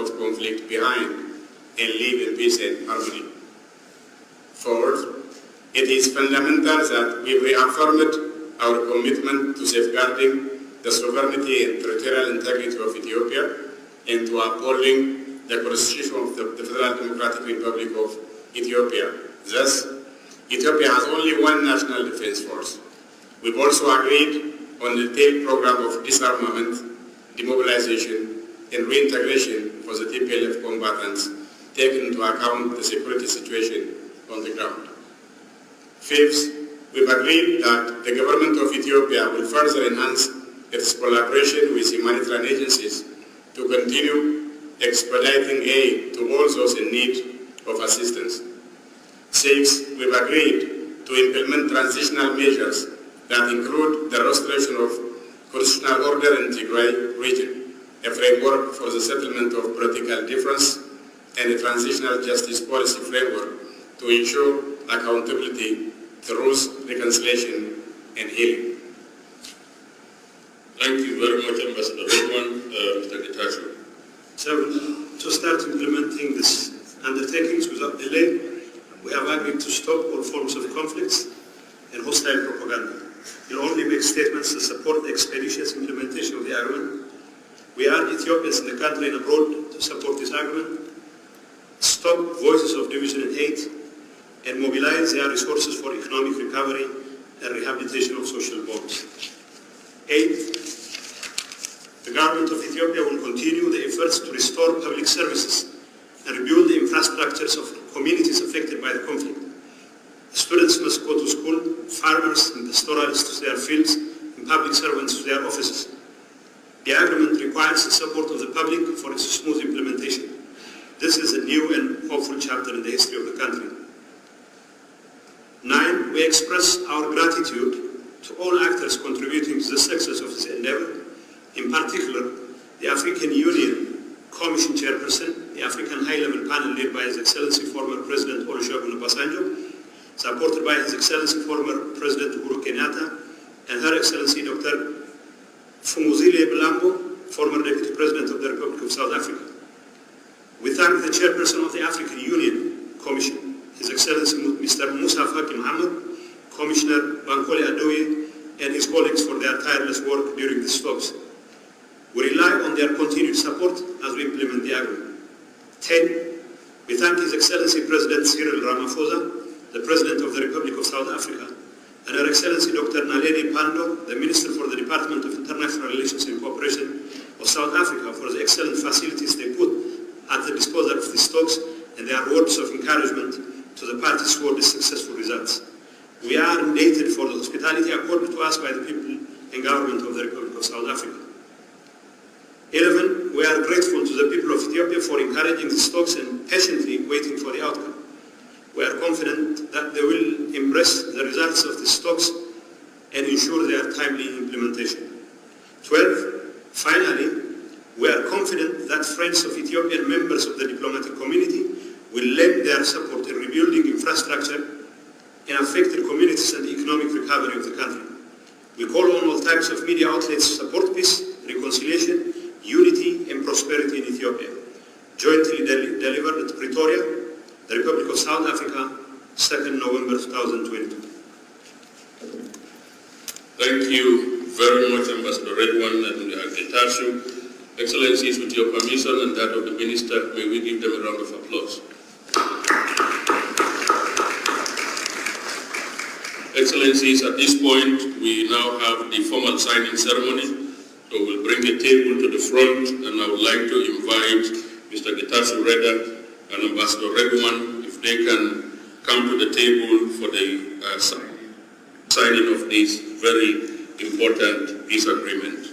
of conflict behind and live in peace and harmony. Fourth, it is fundamental that we reaffirmed our commitment to safeguarding the sovereignty and territorial integrity of Ethiopia and to upholding the Constitution of the Federal Democratic Republic of Ethiopia. Thus, Ethiopia has only one national defense force. We've also agreed on the detailed program of disarmament, demobilization, and reintegration for the TPLF combatants, taking into account the security situation on the ground. Fifth, we've agreed that the government of Ethiopia will further enhance its collaboration with humanitarian agencies to continue expediting aid to all those in need of assistance. Sixth, we've agreed to implement transitional measures that include the restoration of constitutional order in Tigray region, a framework for the settlement of political difference, and a transitional justice policy framework to ensure accountability, truth, reconciliation, and healing. Thank you very much, Ambassador Redwan. Mr. Getachew. Seven, to start implementing these undertakings without delay, we have agreed to stop all forms of conflicts and hostile propaganda. We'll only make statements that support the expeditious implementation of the agreement. We urge Ethiopians in the country and abroad to support this agreement, stop voices of division and hate, and mobilize their resources for economic recovery and rehabilitation of social bonds. Eighth, the government of Ethiopia will continue the efforts to restore public services and rebuild the infrastructures of communities affected by the conflict. Students must go to school, farmers and pastoralists to their fields, and public servants to their offices. The agreement requires the support of the public for its smooth implementation. This is a new and hopeful chapter in the history of the country. 9, we express our gratitude to all actors contributing to the success of this endeavor, in particular, the African Union Commission Chairperson, the African High-Level Panel led by His Excellency former President Olusegun Obasanjo, supported by His Excellency former President Uhuru Kenyatta, and Her Excellency Dr. Fumuzile Belambo, former Deputy President of the Republic of South Africa. We thank the Chairperson of the African Union Commission, His Excellency Mr. Musa Faki Mohammed, Commissioner Bankole Adoye, and his colleagues for their tireless work during these talks. We rely on their continued support as we implement the agreement. 10, we thank His Excellency President Cyril Ramaphosa, the President of the Republic of South Africa, and Her Excellency Dr. Naledi Pandor, the Minister for the Department of International Relations and Cooperation of South Africa, for the excellent facilities they put at the disposal of these talks and their words of encouragement to the parties toward the successful results. We are indebted for the hospitality accorded to us by the people and government of the Republic of South Africa. 11, we are grateful to the people of Ethiopia for encouraging these talks and patiently waiting for the outcome. We are confident that they will embrace the results of these talks and ensure their timely implementation. 12, finally, we are confident that friends of Ethiopia and members of the diplomatic community will lend their support in rebuilding infrastructure in affected communities and the economic recovery of the country. We call on all types of media outlets to support peace, reconciliation, unity and prosperity in Ethiopia. Jointly delivered at Pretoria, the Republic of South Africa, 2nd November 2022. Thank you very much, Ambassador Redwan and Getachew. Excellencies, with your permission and that of the Minister, may we give them a round of applause. Excellencies, at this point, we now have the formal signing ceremony. So we'll bring a table to the front, and I would like to invite Mr. Getachew Reda and Ambassador Redwan, if they can come to the table for the signing of this very important peace agreement.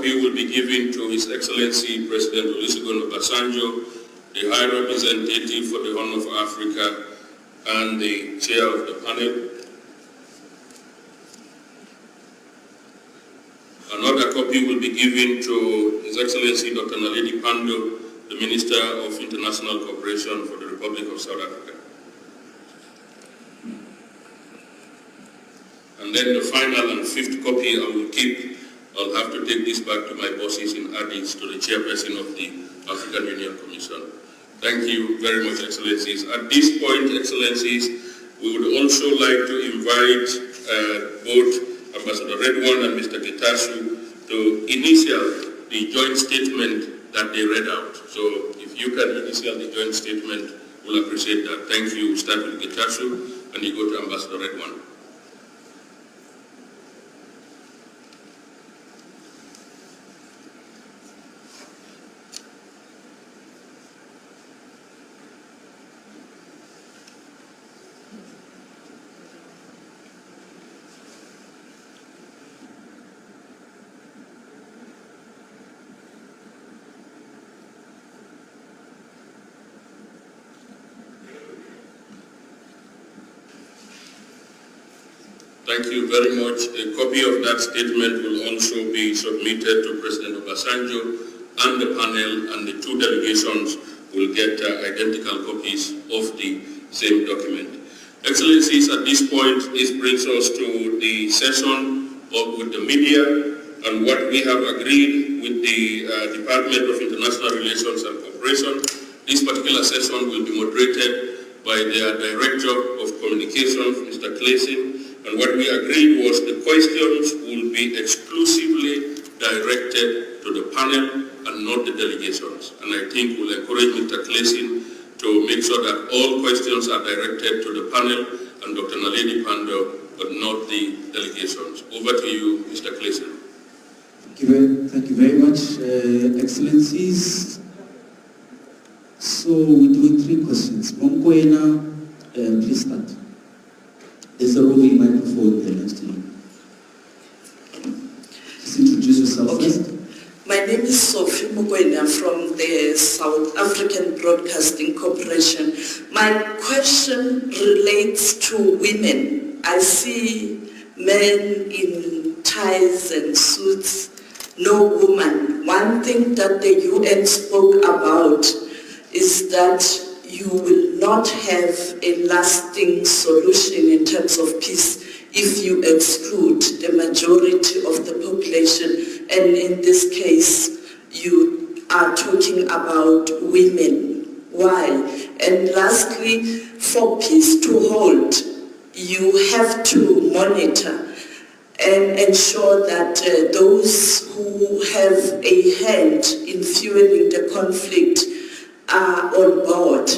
copy will be given to His Excellency President Olusegun Obasanjo, the High Representative for the Horn of Africa, and the Chair of the panel. Another copy will be given to His Excellency Dr. Naledi Pandor, the Minister of International Cooperation for the Republic of South Africa. And then the final and fifth copy I will keep. I'll have to take this back to my bosses in Addis, to the chairperson of the African Union Commission. Thank you very much, Excellencies. At this point, Excellencies, we would also like to invite both Ambassador Redwan and Mr. Getachew to initial the joint statement that they read out. So if you can initial the joint statement, we'll appreciate that. Thank you. Start with Getachew, and you go to Ambassador Redwan. Thank you very much. A copy of that statement will also be submitted to President Obasanjo and the panel, and the two delegations will get identical copies of the same document. Excellencies, at this point, this brings us to the session with the media, and what we have agreed with the Department of International Relations and Cooperation. This particular session will be moderated by their Director of Communications, Mr. Clayson. And what we agreed was the questions will be exclusively directed to the panel and not the delegations. And I think we'll encourage Mr. Clayson to make sure that all questions are directed to the panel and Dr. Naledi Pandor, but not the delegations. Over to you, Mr. Clayson. Thank you very much, Excellencies. So we're doing three questions. Monkoena, please start. There's a roving microphone there next to you. Just introduce yourself first. My name is Sophie Mukwena from the South African Broadcasting Corporation. My question relates to women. I see men in ties and suits, no woman. One thing that the UN spoke about is that you will not have a lasting solution in terms of peace if you exclude the majority of the population. And in this case, you are talking about women. Why? And lastly, for peace to hold, you have to monitor and ensure that those who have a hand in fueling the conflict are on board.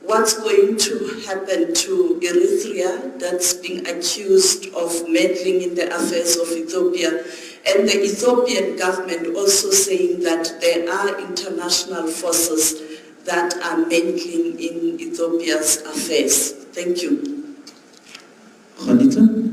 What's going to happen to Eritrea that's being accused of meddling in the affairs of Ethiopia, and the Ethiopian government also saying that there are international forces that are meddling in Ethiopia's affairs? Thank you. Khalita?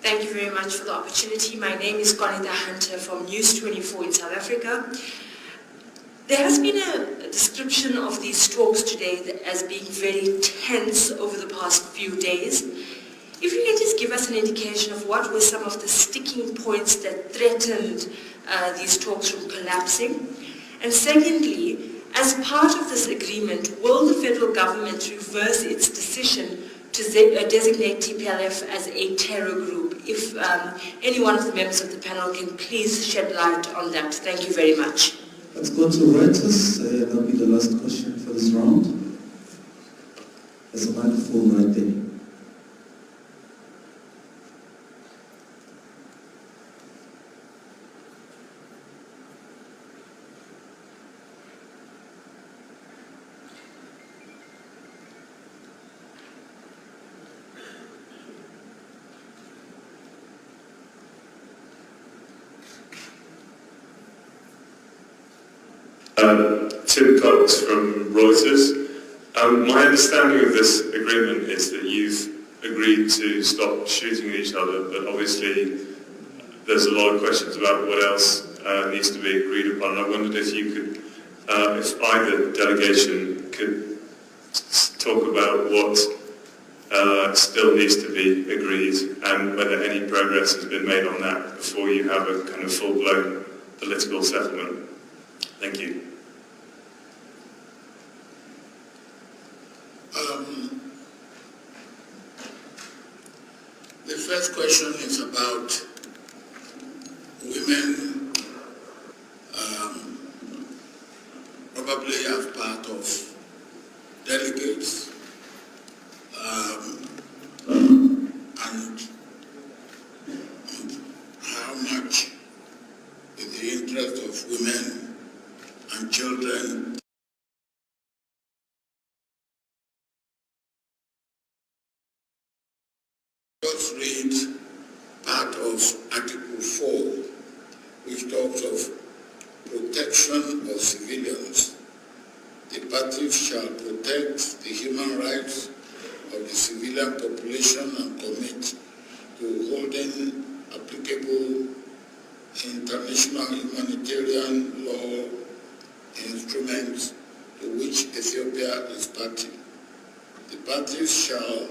Thank you very much for the opportunity. My name is Conita Hunter from News 24 in South Africa. There has been a description of these talks today as being very tense over the past few days. If you can just give us an indication of what were some of the sticking points that threatened these talks from collapsing. And secondly, as part of this agreement, will the federal government reverse its decision to designate TPLF as a terror group? If any one of the members of the panel can please shed light on that. Thank you very much. Let's go to Reuters. That'll be the last question for this round. There's a microphone right there. Tim Cox from Reuters. My understanding of this agreement is that you've agreed to stop shooting at each other, but obviously there's a lot of questions about what else needs to be agreed upon. I wondered if you could, if either delegation could talk about what still needs to be agreed and whether any progress has been made on that before you have a kind of full-blown political settlement. Thank you. The first question is about women, probably as part of delegates, and how much is the interest of women and children just read part of Article 4, which talks of protection of civilians. The parties shall protect the human rights of the civilian population and commit to holding applicable international humanitarian law instruments to which Ethiopia is party. The parties shall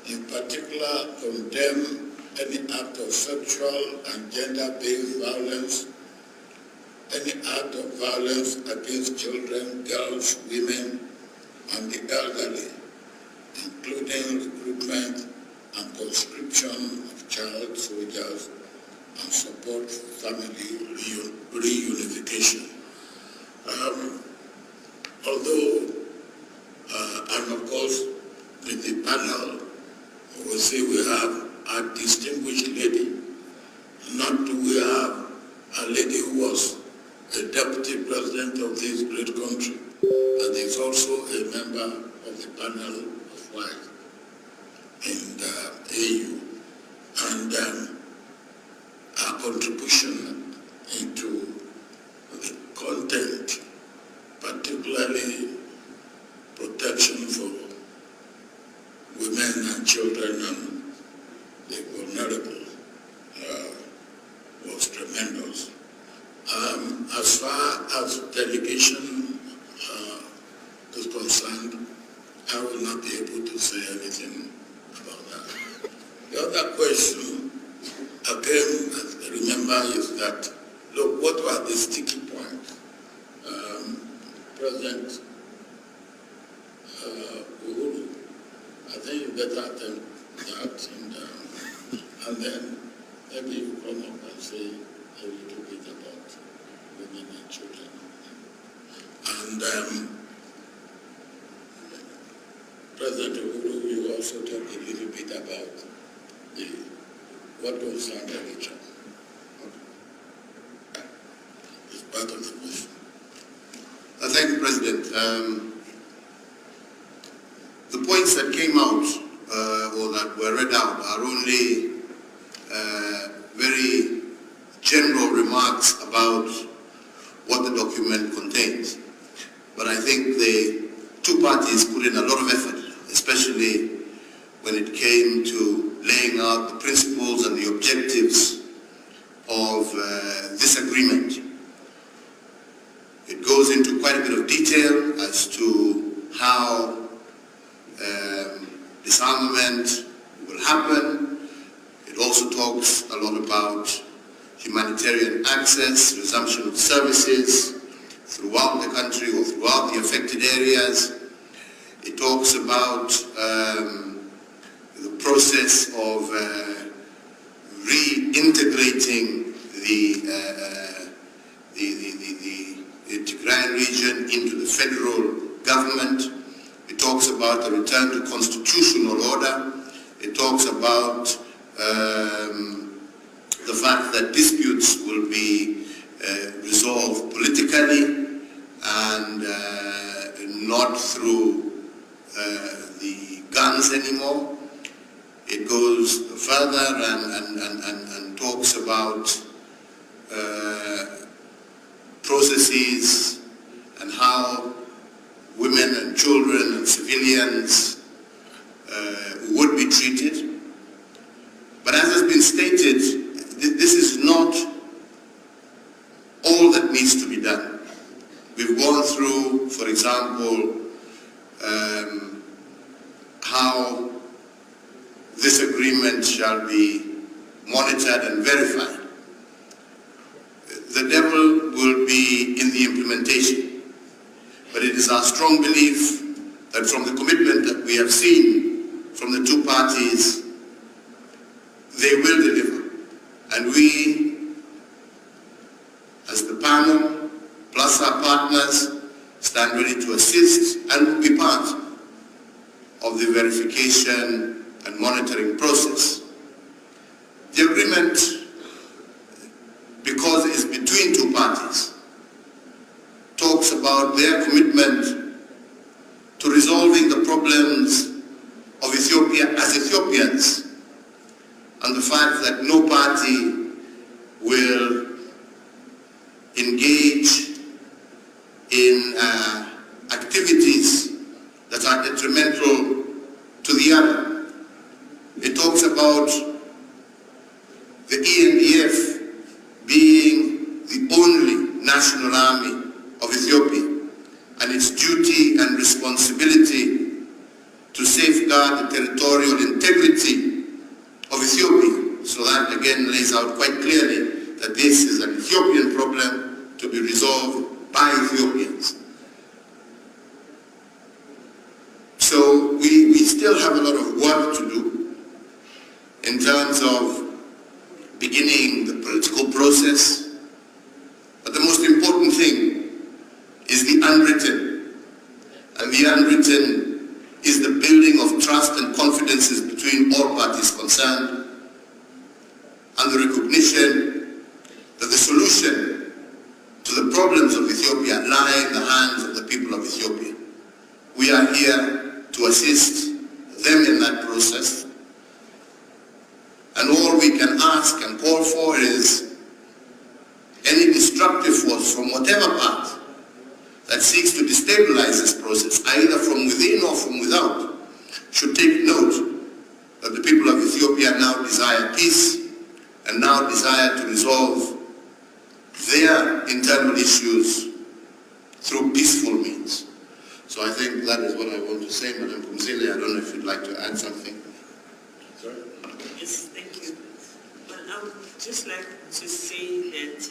in particular condemn any act of sexual and gender-based violence, any act of violence against children, girls, women, and the elderly, including recruitment and conscription of child soldiers, and support family reunification. And of course, in the panel, we say we have a distinguished lady, not do we have a lady who was a deputy president of this great country, and is also a member of the panel of wives in the AU. And our contribution into the content, particularly protection for women and children and the vulnerable, was tremendous. As far as delegation is concerned, I will not be able to say anything about that. The other question, again, remember, is that, look, what were the sticky points? President Uhuru, I think you better attempt that, and then maybe you come up and say a little bit about women and children. And President Uhuru, you also talk a little bit about what concerns Eritrea. It's part of the question. Thank you, President. The points that came out or that were read out are only very general remarks about what the document contains. But I think the two parties put in a lot of effort, especially when it came to laying out the principles and the objectives of this agreement. It goes into quite a bit of detail as to how disarmament will happen. It also talks a lot about humanitarian access, resumption of services throughout the country or throughout the affected areas. It talks about the process of reintegrating the Tigrayan region into the federal government. It talks about the return to constitutional order. It talks about the fact that disputes will be resolved politically and not through the guns anymore. It goes further and talks about processes and how women and children and civilians would be treated. But as has been stated, this is not all that needs to be done. We've gone through, for example, how this agreement shall be monitored and verified. The devil will be in the implementation, but it is our strong belief that from the commitment that we have seen from the two parties, they will deliver. And we, as the panel, plus our partners, stand ready to assist and will be part of the verification and monitoring process. The agreement, because it's between two parties, talks about their commitment to resolving the problems of Ethiopia as Ethiopians, and the fact that no party will engage in activities that are detrimental to the other. It talks about the ENDF being the only national army of Ethiopia and its duty and responsibility to safeguard the territorial integrity of Ethiopia. So that again lays out quite clearly that this is an Ethiopian problem to be resolved by Ethiopians. So we still have a lot of work to do in terms of beginning the political process. But the most important thing is the unwritten. And the unwritten is the building of trust and confidences between all parties concerned, and the recognition that the solution to the problems of Ethiopia lie in the hands of the people of Ethiopia. We are here to assist them in that process. And all we can ask and call for is any destructive force from whatever part that seeks to destabilize this process, either from within or from without, should take note that the people of Ethiopia now desire peace and now desire to resolve their internal issues through peaceful means. So I think that is what I want to say. Madam Kumzile, I don't know if you'd like to add something. Sorry? Yes, thank you. Well, I would just like to say that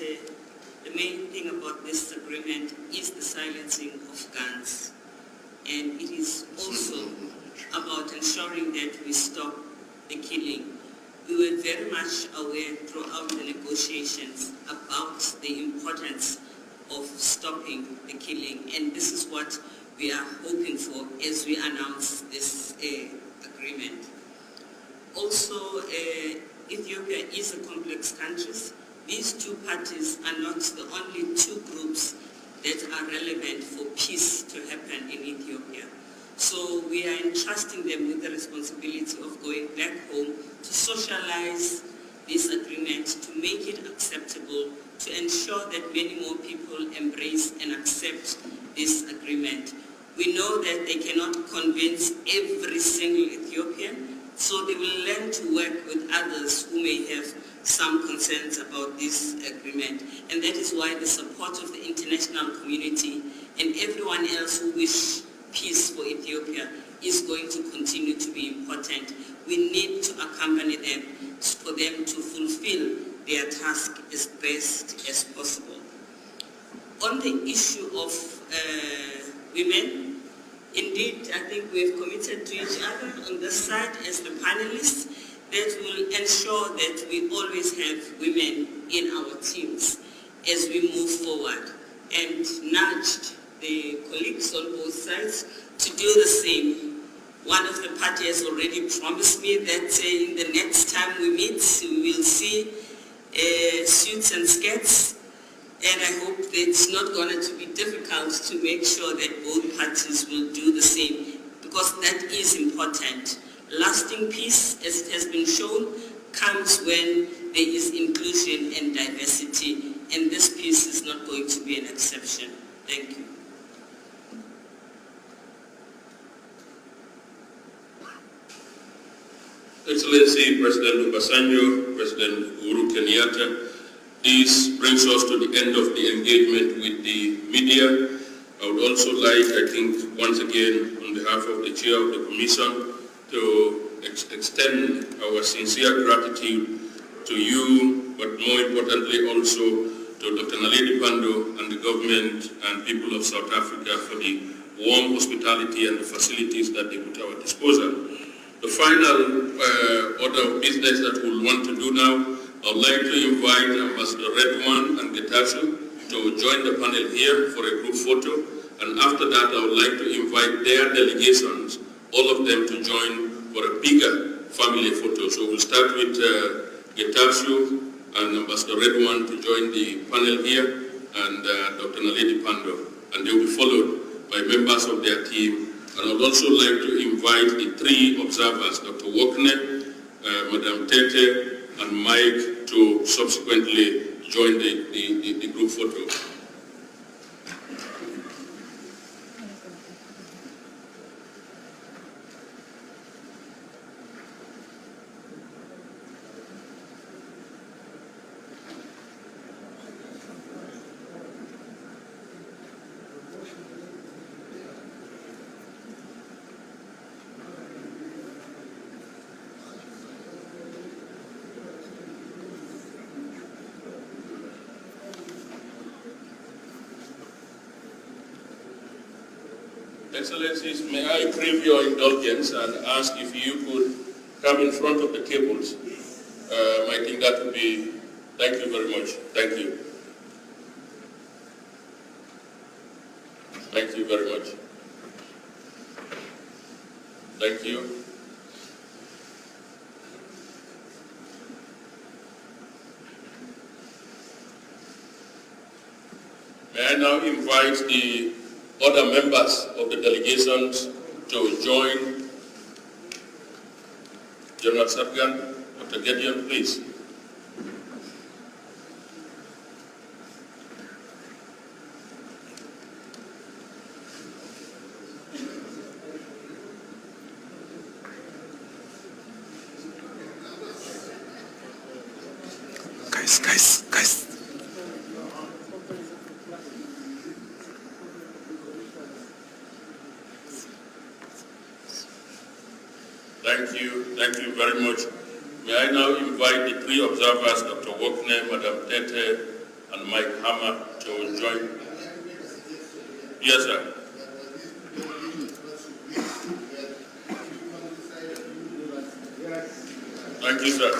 the main thing about this agreement is the silencing of guns. And it is also about ensuring that we stop the killing. We were very much aware throughout the negotiations about the importance of stopping the killing. And this is what we are hoping for as we announce this agreement. Also, Ethiopia is a complex country. These two parties are not the only two groups that are relevant for peace to happen in Ethiopia. So we are entrusting them with the responsibility of going back home to socialize this agreement, to make it acceptable, to ensure that many more people embrace and accept this agreement. We know that they cannot convince every single Ethiopian, so they will learn to work with others who may have some concerns about this agreement. And that is why the support of the international community and everyone else who wish peace for Ethiopia is going to continue to be important. We need to accompany them for them to fulfill their task as best as possible. On the issue of women, indeed, I think we have committed to each other on this side as the panelists that will ensure that we always have women in our teams as we move forward, and nudged the colleagues on both sides to do the same. One of the parties has already promised me that in the next time we meet, we will see suits and skirts, and I hope that it's not going to be difficult to make sure that both parties will do the same, because that is important. Lasting peace, as it has been shown, comes when there is inclusion and diversity, and this peace is not going to be an exception. Thank you. Excellency President Obasanjo, President Uhuru Kenyatta, this brings us to the end of the engagement with the media. I would also like, I think, once again, on behalf of the Chair of the Commission, to extend our sincere gratitude to you, but more importantly also to Dr. Naledi Pandor and the government and people of South Africa for the warm hospitality and the facilities that they put at our disposal. The final order of business that we'll want to do now, I would like to invite Ambassador Redwan and Getachew to join the panel here for a group photo. And after that, I would like to invite their delegations, all of them, to join for a bigger family photo. So we'll start with Getachew and Ambassador Redwan to join the panel here, and Dr. Naledi Pandor. And they'll be followed by members of their team. And I would also like to invite the three observers, Dr. Wokne, Madam Tete, and Mike, to subsequently join the group photo. Excellencies, may I crave your indulgence and ask if you could come in front of the tables. I think that would be, thank you very much. Thank you. Thank you very much. Thank you. May I now invite the other members of the delegations to join General Sergeant Dr. Gideon, please. Guys. Thank you very much. May I now invite the three observers, Dr. Wokne, Madam Tete, and Mike Hammer, to join. Yes, sir. Thank you, sir.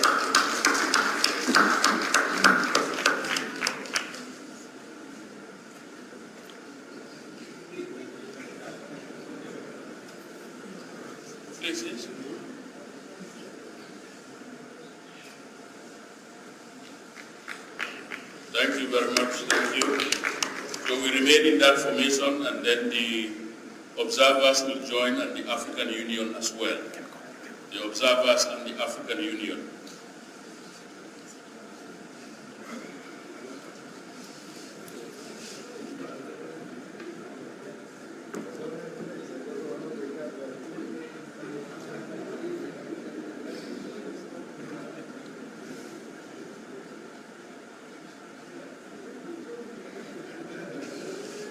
Please. Thank you very much. Thank you. So we remain in that formation, and then the observers will join, and the African Union as well. The observers and the African Union.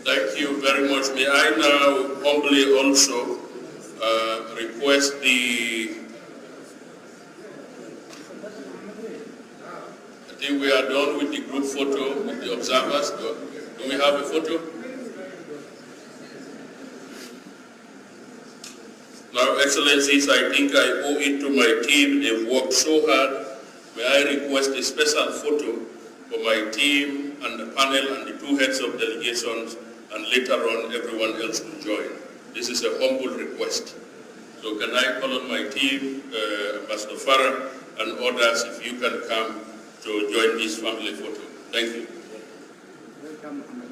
Thank you very much. May I now humbly also request I think we are done with the group photo with the observers. Do we have a photo? Now, Excellencies, I think I owe it to my team. They've worked so hard. May I request a special photo for my team and the panel and the two heads of delegations, and later on everyone else will join. This is a humble request. So can I call on my team, Ambassador Farah and others, if you can come to join this family photo. Thank you. Welcome.